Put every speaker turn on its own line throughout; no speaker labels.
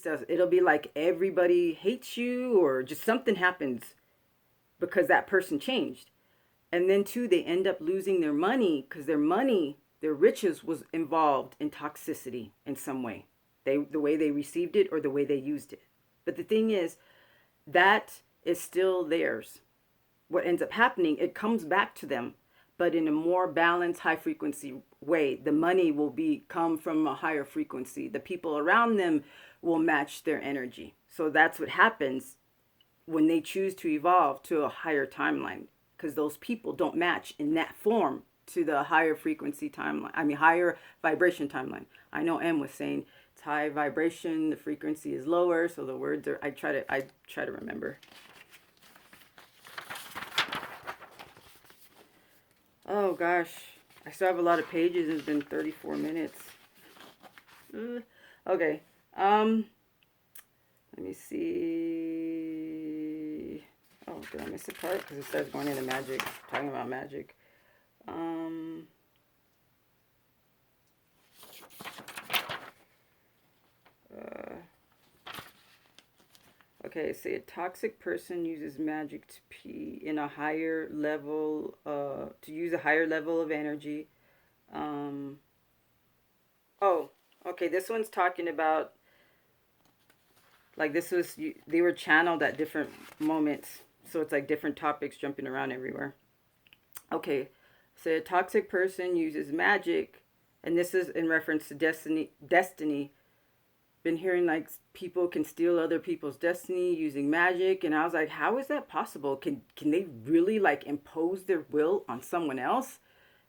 stuff. It'll be like everybody hates you, or just something happens because that person changed. And then too, they end up losing their money because their riches was involved in toxicity in some way. The way they received it or the way they used it. But the thing is, that is still theirs. What ends up happening, it comes back to them, but in a more balanced, high frequency way. The money will come from a higher frequency. The people around them will match their energy. So that's what happens when they choose to evolve to a higher timeline, because those people don't match in that form to the higher frequency timeline. I mean, higher vibration timeline. I know M was saying it's high vibration, the frequency is lower, so the words are. I try to remember. Oh gosh, I still have a lot of pages. It's been 34 minutes. Okay. Let me see. Oh, did I miss a part? Because it says going into magic, talking about magic. Okay, say a toxic person uses magic to be in a higher level, to use a higher level of energy. Oh, okay, this one's talking about, like, they were channeled at different moments. So it's like different topics jumping around everywhere. Okay, so a toxic person uses magic, and this is in reference to Destiny. Been hearing like people can steal other people's destiny using magic, and I was like, how is that possible? Can they really like impose their will on someone else?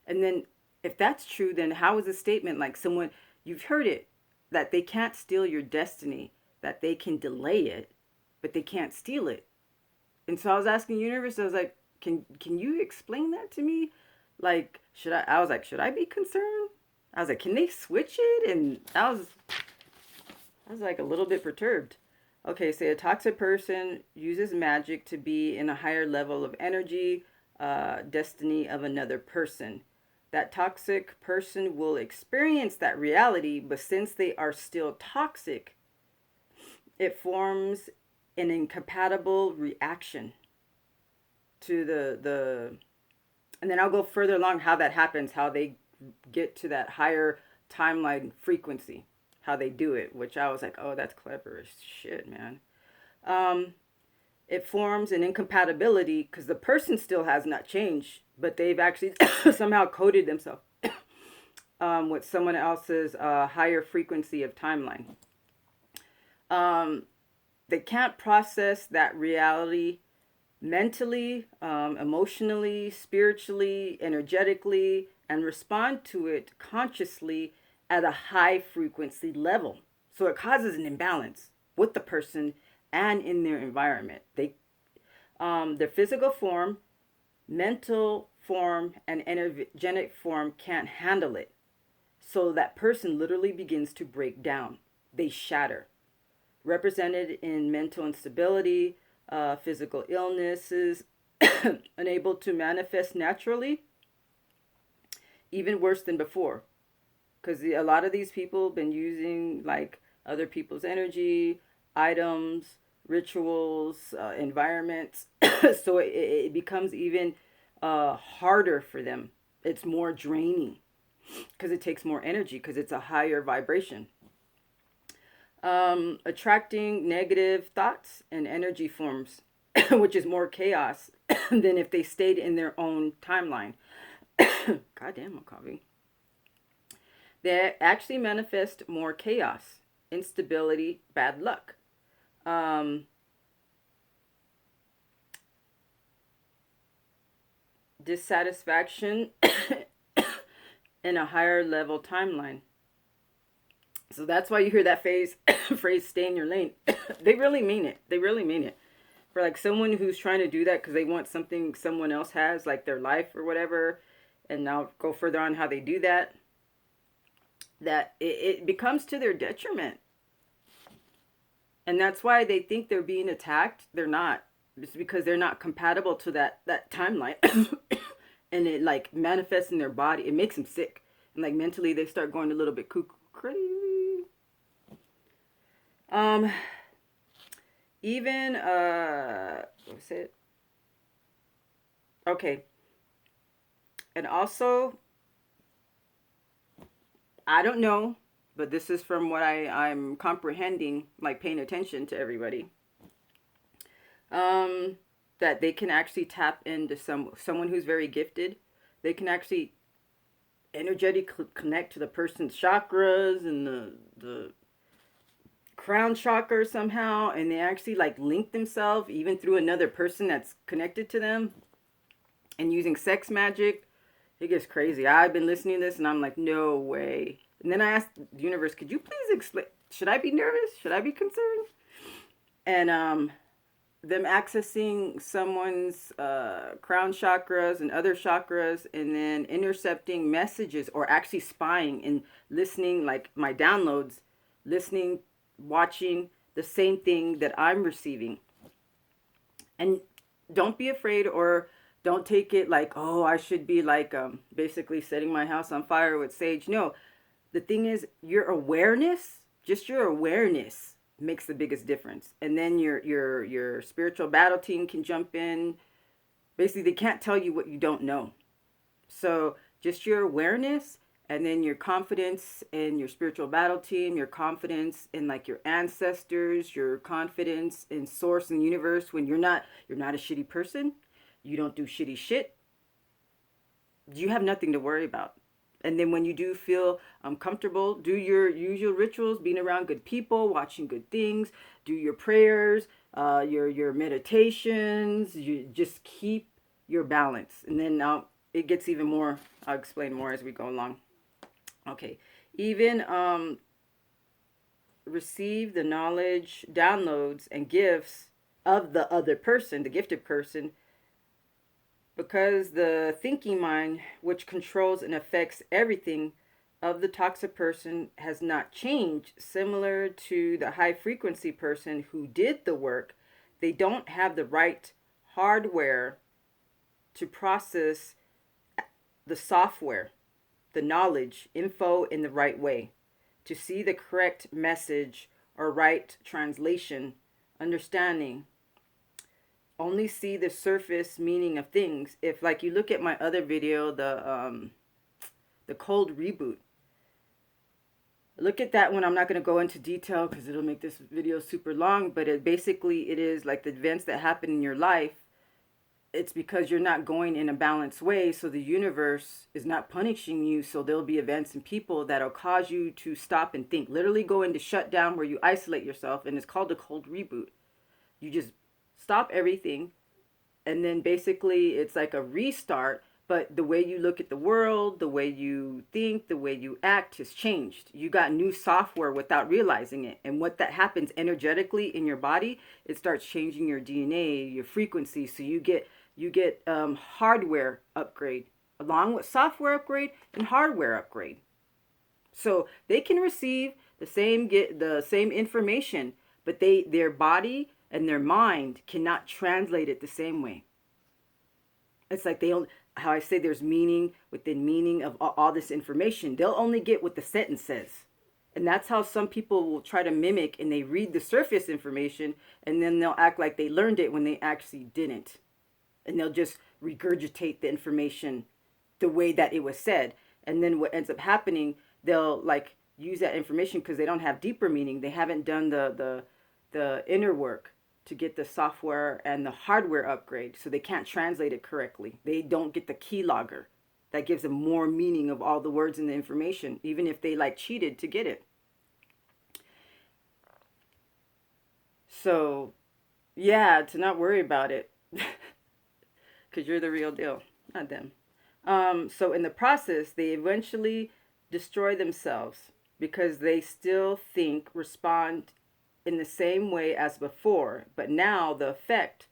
And then if that's true, then how is a statement like someone, you've heard it, that they can't steal your destiny, that they can delay it, but they can't steal it. And so I was asking universe, I was like, can you explain that to me? Like, I was like, should I be concerned? I was like, can they switch it? And I was like a little bit perturbed. Okay, say a toxic person uses magic to be in a higher level of energy, destiny of another person. That toxic person will experience that reality, but since they are still toxic, it forms an incompatible reaction to the and then I'll go further along how that happens, how they get to that higher timeline frequency, how they do it, which I was like, oh, that's clever as shit, man. It forms an incompatibility because the person still has not changed, but they've actually somehow coded themselves with someone else's higher frequency of timeline. They can't process that reality mentally, emotionally, spiritually, energetically, and respond to it consciously at a high frequency level. So it causes an imbalance with the person and in their environment. Their physical form, mental form, and energetic form can't handle it. So that person literally begins to break down. They shatter. Represented in mental instability, physical illnesses, unable to manifest naturally, even worse than before. Because a lot of these people have been using like other people's energy, items, rituals, environments. So it becomes even harder for them. It's more draining because it takes more energy because it's a higher vibration. Attracting negative thoughts and energy forms, which is more chaos than if they stayed in their own timeline. God damn, I'm coughing. They actually manifest more chaos, instability, bad luck. Dissatisfaction in a higher level timeline. So that's why you hear that phrase, stay in your lane. They really mean it. They really mean it. For like someone who's trying to do that because they want something someone else has, like their life or whatever, and I'll go further on how they do that, that it becomes to their detriment. And that's why they think they're being attacked. They're not. It's because they're not compatible to that timeline. And it like manifests in their body. It makes them sick. And like mentally they start going a little bit cuckoo crazy. Um, even what's it? Okay, and also I don't know, but this is from what I'm comprehending, like paying attention to everybody. Um, that they can actually tap into someone who's very gifted. They can actually energetically connect to the person's chakras and the crown chakra somehow, and they actually like link themselves even through another person that's connected to them, and using sex magic. It gets crazy. I've been listening to this and I'm like, no way. And then I asked the universe, could you please explain? Should I be nervous? Should I be concerned? And them accessing someone's crown chakras and other chakras, and then intercepting messages or actually spying and listening, like my downloads, listening, watching the same thing that I'm receiving. And don't be afraid, or don't take it like, oh, I should be like basically setting my house on fire with sage. No, the thing is, your awareness, just your awareness makes the biggest difference. And then your spiritual battle team can jump in. Basically, they can't tell you what you don't know. So just your awareness, and then your confidence in your spiritual battle team, your confidence in like your ancestors, your confidence in source and universe. When you're not a shitty person, you don't do shitty shit, you have nothing to worry about. And then when you do feel comfortable, do your usual rituals, being around good people, watching good things, do your prayers, your meditations. You just keep your balance, and then now it gets even more. I'll explain more as we go along. Okay, even receive the knowledge, downloads, and gifts of the other person, the gifted person, because the thinking mind, which controls and affects everything of the toxic person, has not changed. Similar to the high frequency person who did the work, they don't have the right hardware to process the software, the knowledge, info in the right way, to see the correct message or right translation, understanding, only see the surface meaning of things. If like you look at my other video, the cold reboot, look at that one. I'm not going to go into detail because it'll make this video super long, but it is like the events that happen in your life. It's because you're not going in a balanced way, so the universe is not punishing you. So there'll be events and people that'll cause you to stop and think, literally go into shutdown where you isolate yourself, and it's called a cold reboot. You just stop everything, and then basically it's like a restart, but the way you look at the world, the way you think, the way you act has changed. You got new software without realizing it. And what that happens energetically in your body, it starts changing your DNA, your frequency. So you get hardware upgrade along with software upgrade and hardware upgrade. So they can receive get the same information, but their body and their mind cannot translate it the same way. It's like how I say there's meaning within meaning of all this information. They'll only get what the sentence says. And that's how some people will try to mimic, and they read the surface information and then they'll act like they learned it when they actually didn't. And they'll just regurgitate the information the way that it was said. And then what ends up happening, they'll like use that information because they don't have deeper meaning. They haven't done the inner work to get the software and the hardware upgrade, so they can't translate it correctly. They don't get the keylogger that gives them more meaning of all the words and the information, even if they like cheated to get it. So yeah, to not worry about it because you're the real deal, not them. So in the process, they eventually destroy themselves because they still think, respond in the same way as before. But now the effect,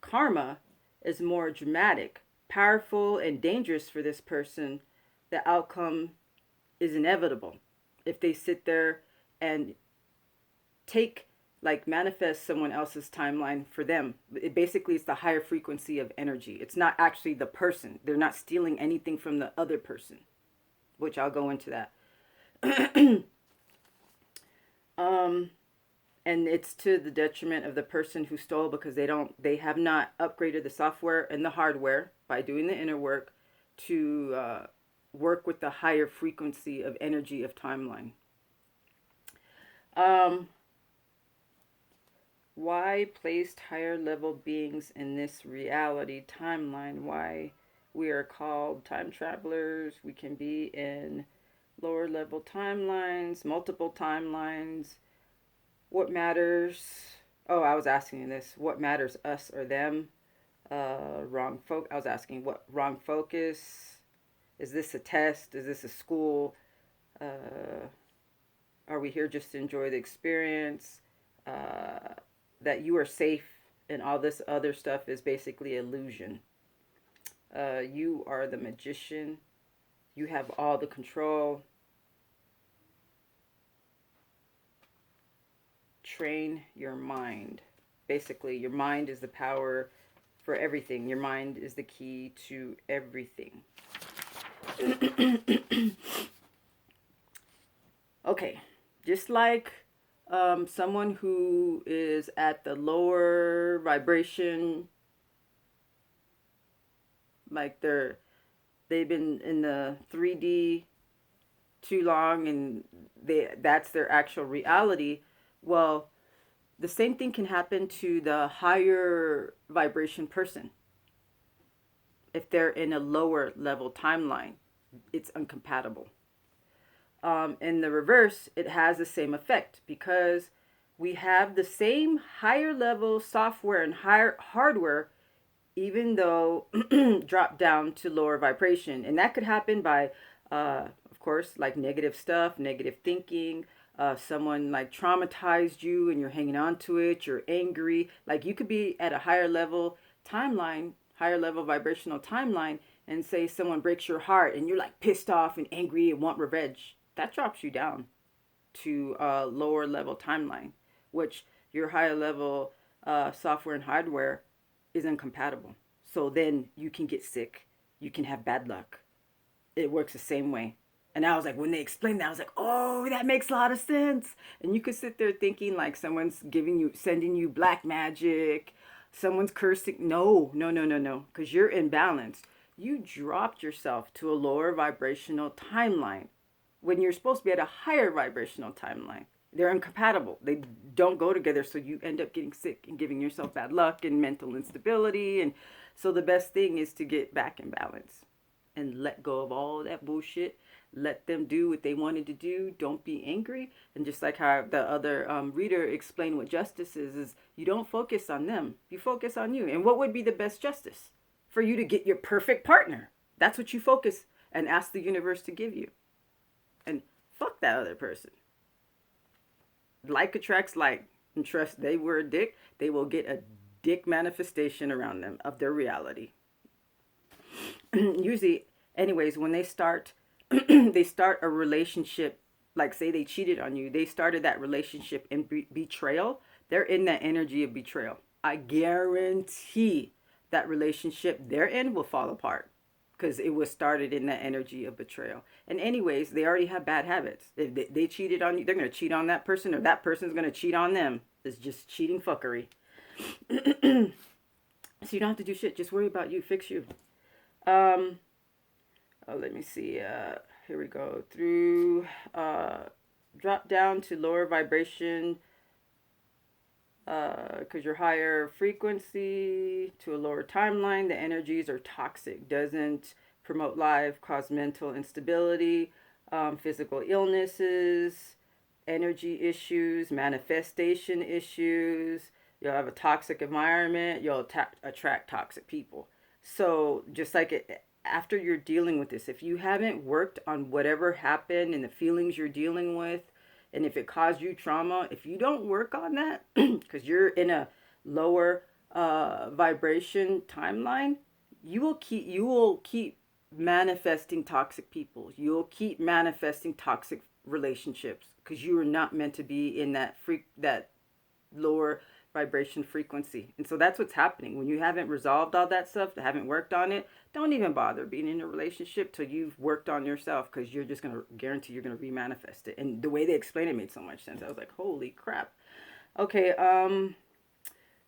karma, is more dramatic, powerful, and dangerous for this person. The outcome is inevitable if they sit there and take like manifest someone else's timeline for them. It basically is the higher frequency of energy. It's not actually the person. They're not stealing anything from the other person, which I'll go into that. um and it's to the detriment of the person who stole, because they have not upgraded the software and the hardware by doing the inner work to work with the higher frequency of energy of timeline. Why placed higher level beings in this reality timeline? Why we are called time travelers? We can be in lower level timelines, multiple timelines. What matters? Oh, I was asking this. What matters, us or them? I was asking what wrong focus. Is this a test? Is this a school? Are we here just to enjoy the experience? That you are safe and all this other stuff is basically illusion. You are the magician. You have all the control. Train your mind. Basically, your mind is the power for everything. Your mind is the key to everything. Okay, just like someone who is at the lower vibration, like they've been in the 3D too long and that's their actual reality. Well, the same thing can happen to the higher vibration person. If they're in a lower level timeline, it's incompatible. In the reverse, it has the same effect because we have the same higher level software and higher hardware, even though drop down to lower vibration. And that could happen by, of course, like negative stuff, negative thinking. Someone like traumatized you and you're hanging on to it. You're angry. Like you could be at a higher level timeline, higher level vibrational timeline, and say someone breaks your heart and you're like pissed off and angry and want revenge. That drops you down to a lower level timeline, which your higher level software and hardware is incompatible. So then you can get sick. You can have bad luck. It works the same way. And I was like, when they explained that, I was like, oh, that makes a lot of sense. And you could sit there thinking like someone's sending you black magic, someone's cursing. No, no, no, no, no, because you're imbalanced. You dropped yourself to a lower vibrational timeline when you're supposed to be at a higher vibrational timeline. They're incompatible. They don't go together, so you end up getting sick and giving yourself bad luck and mental instability. And so the best thing is to get back in balance and let go of all that bullshit. Let them do what they wanted to do. Don't be angry. And just like how the other reader explained what justice is you don't focus on them. You focus on you. And what would be the best justice? For you to get your perfect partner. That's what you focus and ask the universe to give you. And fuck that other person. Like attracts like, and trust they were a dick, they will get a dick manifestation around them of their reality. Usually, anyways, when they start they start a relationship, like say they cheated on you, they started that relationship in betrayal, they're in that energy of betrayal. I guarantee that relationship they're in will fall apart because it was started in that energy of betrayal. And anyways, they already have bad habits. If they cheated on you, they're going to cheat on that person, or that person's going to cheat on them. It's just cheating fuckery. So you don't have to do shit. Just worry about you. Fix you. Let me see. Here we go. Through drop down to lower vibration because your higher frequency to a lower timeline, the energies are toxic, doesn't promote life, cause mental instability, physical illnesses, energy issues, manifestation issues. You'll have a toxic environment. You'll attract toxic people. So just like it, after you're dealing with this, if you haven't worked on whatever happened and the feelings you're dealing with, and if it caused you trauma, if you don't work on that, because you're in a lower vibration timeline, you will keep manifesting toxic people. You'll keep manifesting toxic relationships because you are not meant to be in that lower vibration frequency. And so that's what's happening. When you haven't resolved all that stuff, haven't worked on it, don't even bother being in a relationship till you've worked on yourself, because you're going to remanifest it. And the way they explained it made so much sense. I was like, holy crap. Okay,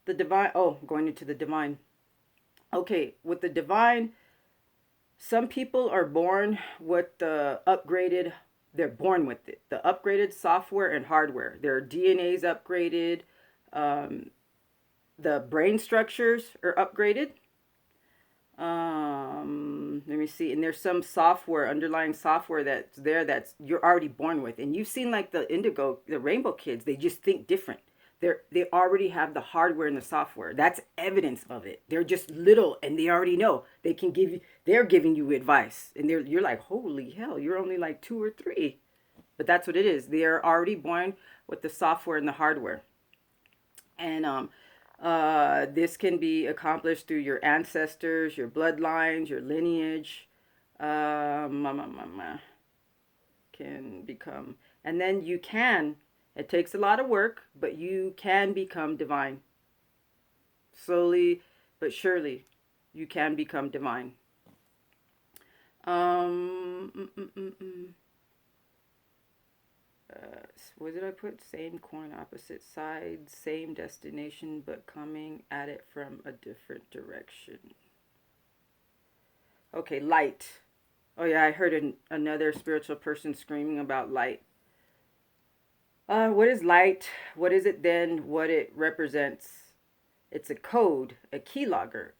the divine. Oh, going into the divine. Okay, with the divine, some people are born with the upgraded, they're born with it, the upgraded software and hardware. Their DNA's upgraded, um, the brain structures are upgraded. Let me see. And there's some software, underlying software that's there that's you're already born with. And you've seen like the indigo, the rainbow kids, they just think different. They already have the hardware and the software. That's evidence of it. They're just little and they already know. They can give you they're giving you advice. And you're like, "Holy hell, you're only like 2 or 3." But that's what it is. They're already born with the software and the hardware. And this can be accomplished through your ancestors, your bloodlines, your lineage. Can become, and then you can. It takes a lot of work, but you can become divine. Slowly but surely, you can become divine. Um, mm, mm, mm, mm. What did I put? Same coin, opposite sides, same destination, but coming at it from a different direction. Okay, light. Oh yeah, I heard another spiritual person screaming about light. What is light? What is it then? What it represents? It's a code, a keylogger.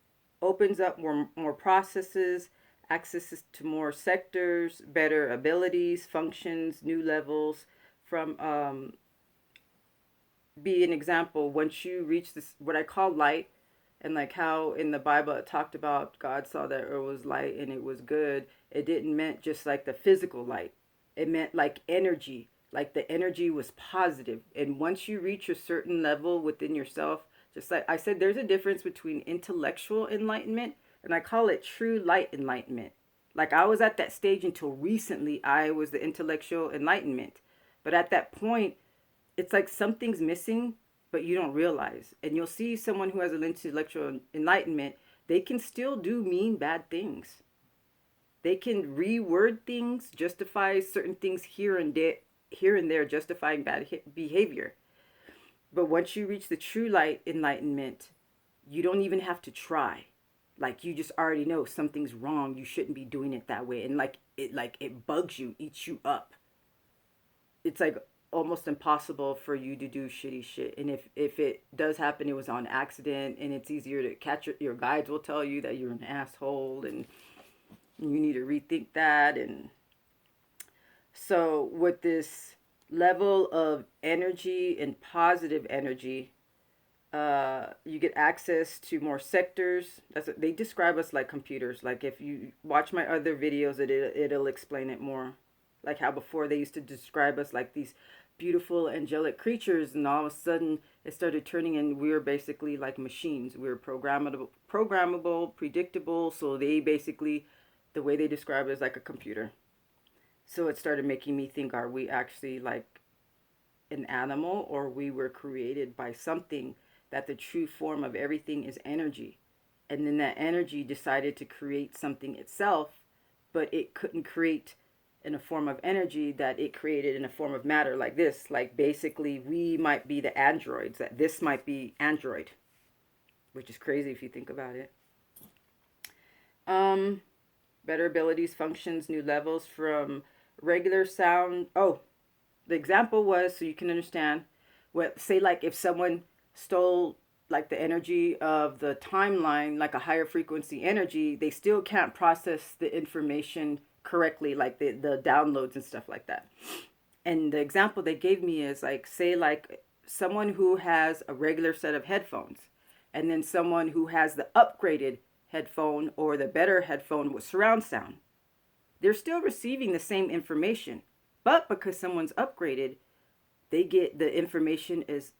Opens up more processes, access to more sectors, better abilities, functions, new levels. From be an example, once you reach this, what I call light, and like how in the Bible it talked about God saw that it was light and it was good. It didn't meant just like the physical light. It meant like energy. Like the energy was positive. And once you reach a certain level within yourself, just like I said, there's a difference between intellectual enlightenment and I call it true light enlightenment. Like I was at that stage until recently, I was the intellectual enlightenment. But at that point, it's like something's missing, but you don't realize. And you'll see someone who has an intellectual enlightenment, they can still do mean, bad things. They can reword things, justify certain things here and there, justifying bad behavior. But once you reach the true light enlightenment, you don't even have to try. Like you just already know something's wrong. You shouldn't be doing it that way. And like it bugs you, eats you up. It's like almost impossible for you to do shitty shit. And if it does happen, it was on accident, and it's easier to catch it. Your guides will tell you that you're an asshole and you need to rethink that. And so with this level of energy and positive energy, you get access to more sectors. That's what, they describe us like computers. Like if you watch my other videos, it'll explain it more. Like how before they used to describe us like these beautiful angelic creatures, and all of a sudden it started turning, and we were basically like machines. We were programmable, predictable. So they basically, the way they describe it is like a computer. So it started making me think: Are we actually like an animal, or we were created by something? That the true form of everything is energy, and then that energy decided to create something itself, but it couldn't create in a form of energy that it created in a form of matter, like this. Like basically we might be the androids, that this might be android, which is crazy if you think about it. um Better abilities, functions, new levels from regular sound. Oh, the example was, so you can understand, what, say like if someone stole like the energy of the timeline, like a higher frequency energy, they still can't process the information correctly, like the downloads and stuff like that. And the example they gave me is like, say like someone who has a regular set of headphones, and then someone who has the upgraded headphone or the better headphone with surround sound. They're still receiving the same information, but because someone's upgraded, they get the information is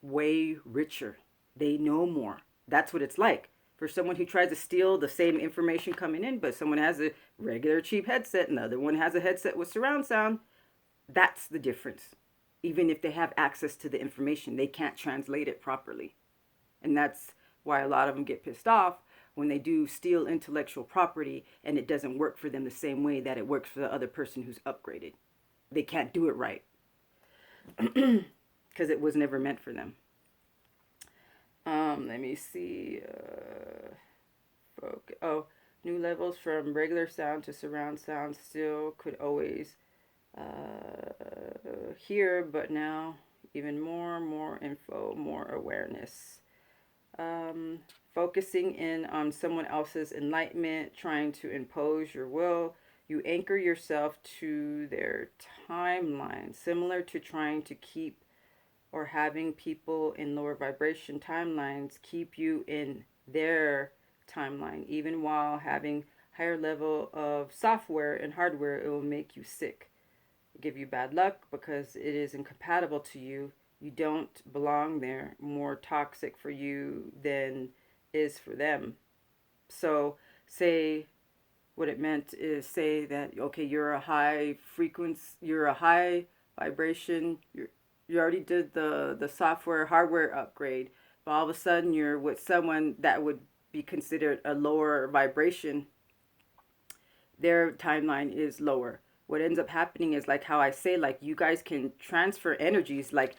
way richer. They know more. That's what it's like. For someone who tries to steal the same information coming in, but someone has a regular cheap headset and the other one has a headset with surround sound, that's the difference. Even if they have access to the information, they can't translate it properly. And that's why a lot of them get pissed off when they do steal intellectual property and it doesn't work for them the same way that it works for the other person who's upgraded. They can't do it right. Because because it was never meant for them. Let me see. Oh, new levels from regular sound to surround sound still could always hear, but now even more info, more awareness. Um, Focusing in on someone else's enlightenment, trying to impose your will. You anchor yourself to their timeline, similar to trying to keep or having people in lower vibration timelines keep you in their timeline. Even while having higher level of software and hardware, it will make you sick, give you bad luck because it is incompatible to you. You don't belong there. More toxic for you than is for them. So say what it meant is, say that okay, you're a high frequency, you're a high vibration, you already did the software hardware upgrade, but all of a sudden you're with someone that would be considered a lower vibration. Their timeline is lower. What ends up happening is, like how I say, like you guys can transfer energies. Like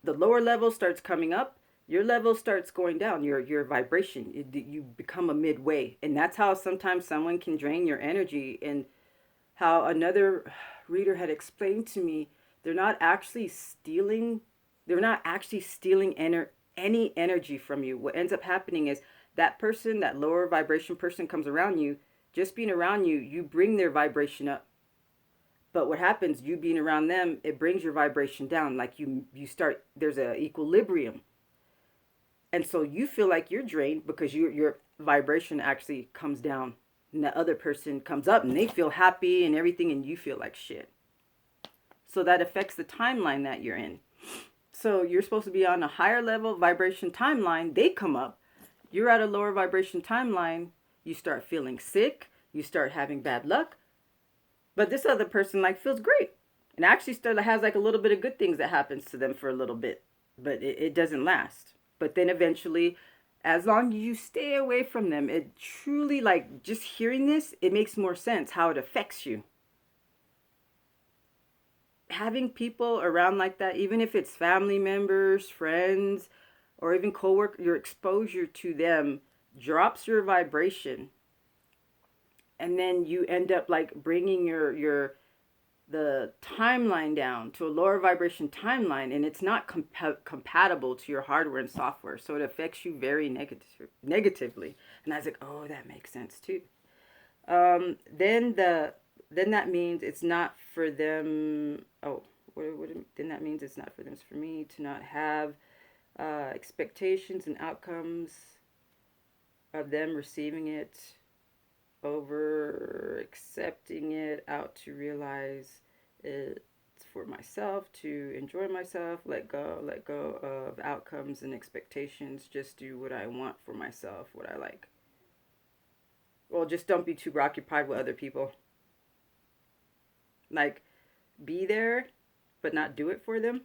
the lower level starts coming up, your level starts going down, your vibration, you become a midway. And that's how sometimes someone can drain your energy. And how another reader had explained to me, they're not actually stealing, any energy from you. What ends up happening is that person, that lower vibration person, comes around you. Just being around you, you bring their vibration up. But what happens, you being around them, it brings your vibration down. Like you start, there's a equilibrium. And so you feel like you're drained because your vibration actually comes down. And the other person comes up and they feel happy and everything, and you feel like shit. So that affects the timeline that you're in. So you're supposed to be on a higher level vibration timeline. They come up. You're at a lower vibration timeline. You start feeling sick. You start having bad luck. But this other person like feels great, and actually still has like a little bit of good things that happens to them for a little bit, but it doesn't last. But then eventually, as long as you stay away from them, it truly, like just hearing this, it makes more sense how it affects you. Having people around like that, even if it's family members, friends, or even coworker, your exposure to them drops your vibration. And then you end up like bringing the timeline down to a lower vibration timeline, and it's not compatible to your hardware and software, so it affects you very negatively. And I was like, oh, that makes sense too. Then that means it's not for them. Oh, then that means it's not for them. It's for me to not have expectations and outcomes of them receiving it, over accepting it, out to realize it's for myself, to enjoy myself, let go of outcomes and expectations, just do what I want for myself, what I like. Well, just don't be too preoccupied with other people. Like, be there, but not do it for them.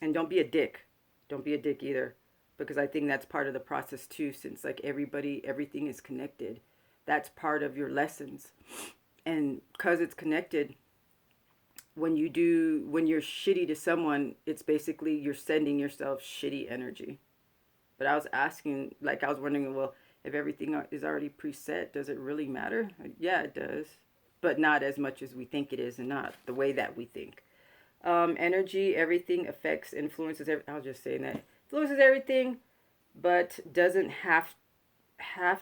And don't be a dick. Don't be a dick either. Because I think that's part of the process too, since like everything is connected. That's part of your lessons. And because it's connected, when you're shitty to someone, it's basically you're sending yourself shitty energy. But I was wondering, well, if everything is already preset, does it really matter? Yeah, it does. But not as much as we think it is, and not the way that we think. Energy, everything affects, influences, I was just saying that. Influences everything, but doesn't have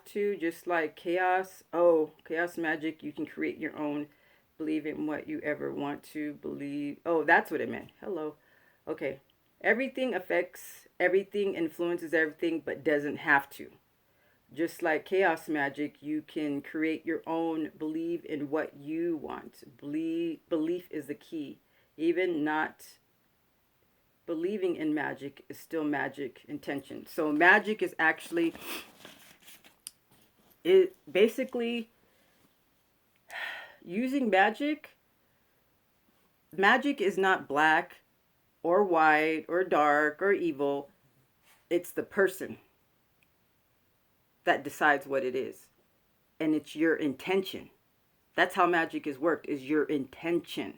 to, just like chaos. Oh, chaos magic, you can create your own. Believe in what you ever want to believe. Oh, that's what it meant. Hello. Okay. Everything affects everything, influences everything, but doesn't have to. Just like chaos magic, you can create your own. Believe in what you want. Belief is the key. Even not believing in magic is still magic intention. So magic is actually, it basically, using magic is not black or white or dark or evil. It's the person that decides what it is. And it's your intention. That's how magic is worked, is your intention.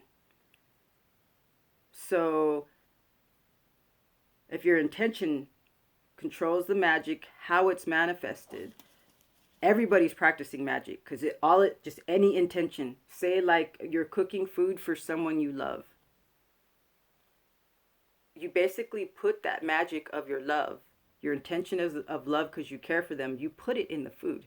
So If your intention controls the magic, how it's manifested, everybody's practicing magic, because just any intention. Say like you're cooking food for someone you love. You basically put that magic of your love, your intention of love because you care for them, you put it in the food.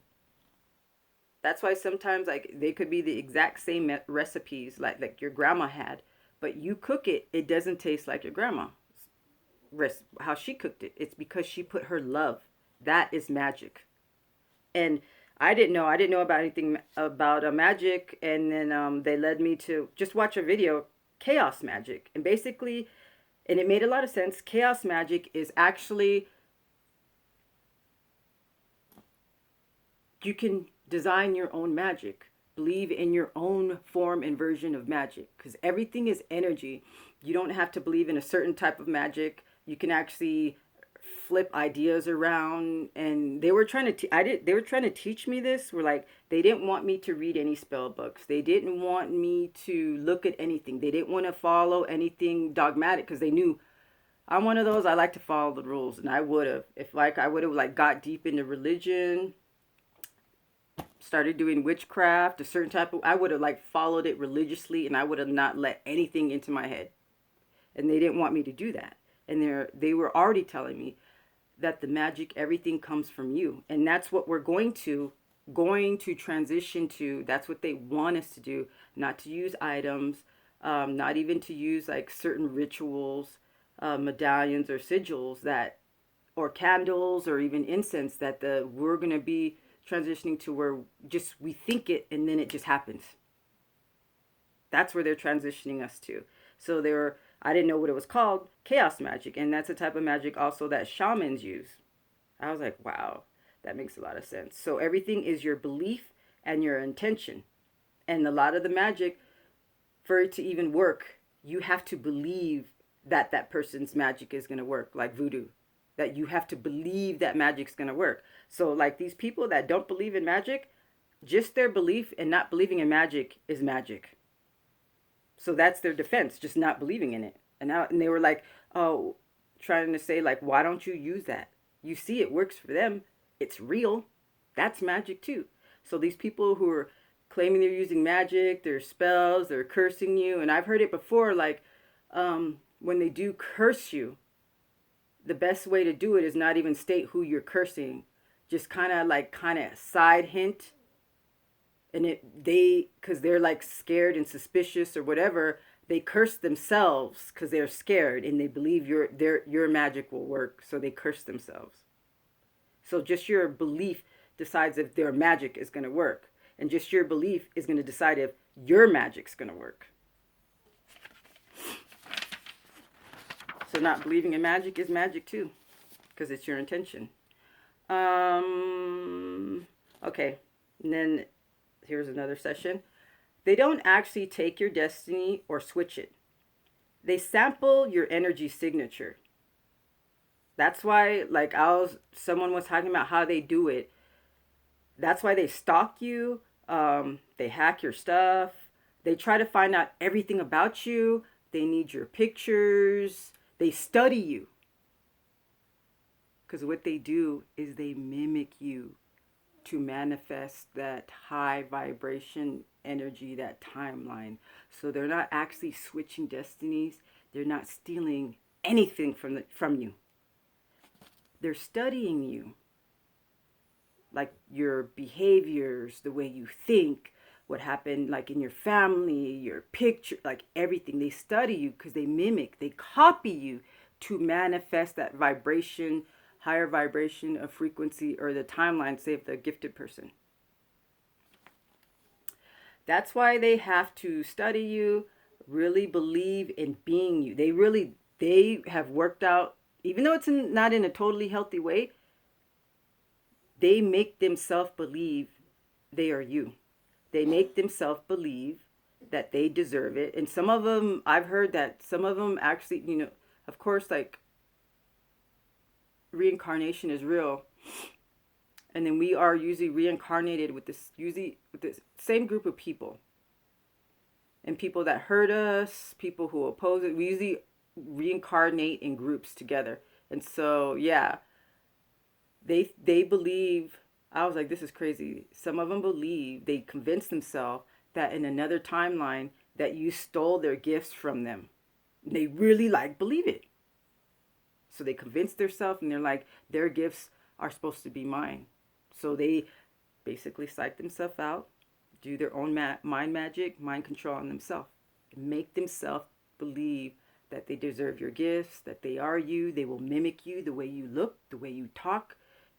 That's why sometimes like they could be the exact same recipes like your grandma had, but you cook it, it doesn't taste like your grandma how she cooked it. It's because she put her love. That is magic. And I didn't know about anything about magic, and then they led me to just watch a video, chaos magic, and basically, and it made a lot of sense. Chaos magic is actually, you can design your own magic, believe in your own form and version of magic, because everything is energy. You don't have to believe in a certain type of magic. You can actually flip ideas around. And they were trying to they were trying to teach me this. Were like, they didn't want me to read any spell books, they didn't want me to look at anything, they didn't want to follow anything dogmatic, because they knew I'm one of those, I like to follow the rules. And I would have, if like I would have like got deep into religion, started doing witchcraft, a certain type of, I would have like followed it religiously, and I would have not let anything into my head. And they didn't want me to do that. And they were already telling me that the magic, everything comes from you. And that's what we're going to transition to. That's what they want us to do. Not to use items, not even to use like certain rituals, medallions or sigils that, or candles or even incense, that we're going to be transitioning to where just we think it and then it just happens. That's where they're transitioning us to. So I didn't know what it was called, chaos magic, and that's a type of magic also that shamans use. I was like, wow, that makes a lot of sense. So everything is your belief and your intention. And a lot of the magic, for it to even work, you have to believe that that person's magic is going to work, like voodoo. That you have to believe that magic's going to work. So like these people that don't believe in magic, just their belief and not believing in magic is magic. So that's their defense, just not believing in it. And they were like, oh, trying to say like, why don't you use that? You see it works for them. It's real. That's magic too. So these people who are claiming they're using magic, their spells, they're cursing you. And I've heard it before, like when they do curse you, the best way to do it is not even state who you're cursing. Just kind of side hint. And because they're like scared and suspicious or whatever, they curse themselves because they're scared and they believe your magic will work. So they curse themselves. So just your belief decides if their magic is going to work. And just your belief is going to decide if your magic's going to work. So not believing in magic is magic too, because it's your intention. Okay, and then here's another session. They don't actually take your destiny or switch it. They sample your energy signature. That's why, like someone was talking about how they do it. That's why they stalk you. They hack your stuff. They try to find out everything about you. They need your pictures. They study you. Because what they do is they mimic you to manifest that high vibration energy, that timeline. So they're not actually switching destinies. They're not stealing anything from you. They're studying you. Like your behaviors, the way you think, what happened like in your family, your picture, like everything. They study you because they mimic, they copy you to manifest that vibration, higher vibration of frequency or the timeline, say of the gifted person. That's why they have to study you, really believe in being you. They have worked out, even though it's not in a totally healthy way, they make themselves believe they are you. They make themselves believe that they deserve it. And some of them, I've heard that some of them actually, of course, like reincarnation is real. And then we are usually reincarnated with this same group of people. And people that hurt us, people who oppose it, we usually reincarnate in groups together. And so, yeah, they believe, I was like, this is crazy. Some of them believe, they convince themselves that in another timeline that you stole their gifts from them. They really like believe it. So they convince themselves and they're like, their gifts are supposed to be mine. So they basically psych themselves out, do their own mind magic, mind control on themselves, make themselves believe that they deserve your gifts, that they are you. They will mimic you, the way you look, the way you talk,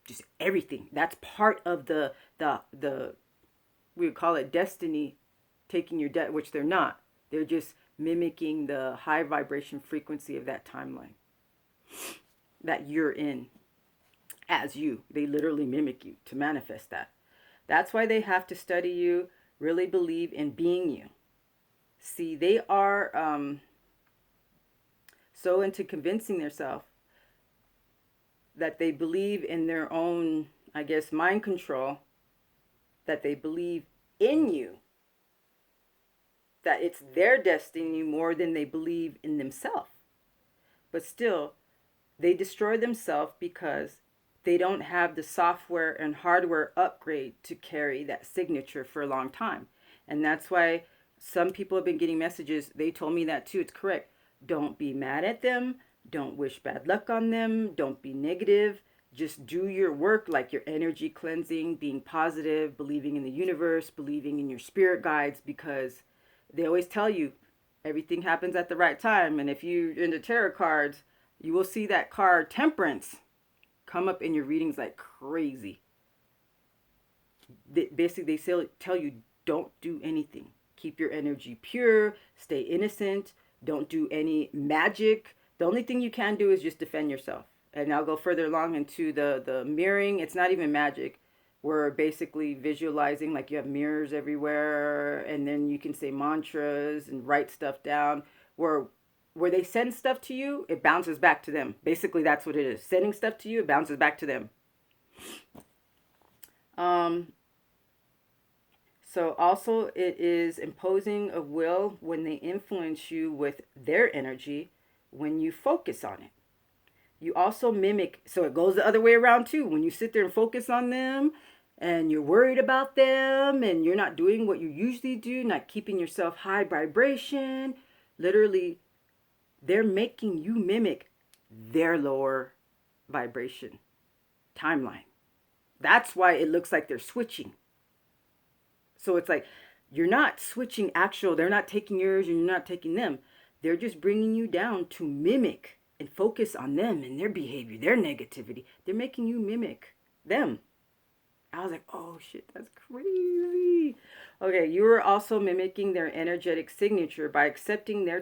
just everything. That's part of the we would call it destiny, taking your debt, which they're not. They're just mimicking the high vibration frequency of that timeline that you're in as you. They literally mimic you to manifest that. That's why they have to study you, really believe in being you. See, they are so into convincing themselves that they believe in their own, I guess, mind control, that they believe in you, that it's their destiny more than they believe in themselves. But still, they destroy themselves because they don't have the software and hardware upgrade to carry that signature for a long time. And that's why some people have been getting messages. They told me that too. It's correct. Don't be mad at them. Don't wish bad luck on them. Don't be negative. Just do your work, like your energy cleansing, being positive, believing in the universe, believing in your spirit guides, because they always tell you everything happens at the right time. And if you're into tarot cards, you will see that card Temperance come up in your readings like crazy. Basically, they tell you don't do anything. Keep your energy pure, stay innocent, don't do any magic. The only thing you can do is just defend yourself. And I'll go further along into the mirroring. It's not even magic. We're basically visualizing, like you have mirrors everywhere, and then you can say mantras and write stuff down. Where they send stuff to you, it bounces back to them. Basically, that's what it is. Sending stuff to you, it bounces back to them. Um, so also it is imposing of will when they influence you with their energy when you focus on it. You also mimic, so it goes the other way around too. When you sit there and focus on them and you're worried about them and you're not doing what you usually do, not keeping yourself high vibration, literally they're making you mimic their lower vibration timeline. That's why it looks like they're switching. So it's like you're not switching actual, they're not taking yours and you're not taking them. They're just bringing you down to mimic and focus on them and their behavior, their negativity. They're making you mimic them. I was like, oh shit, that's crazy. Okay, you are also mimicking their energetic signature by accepting their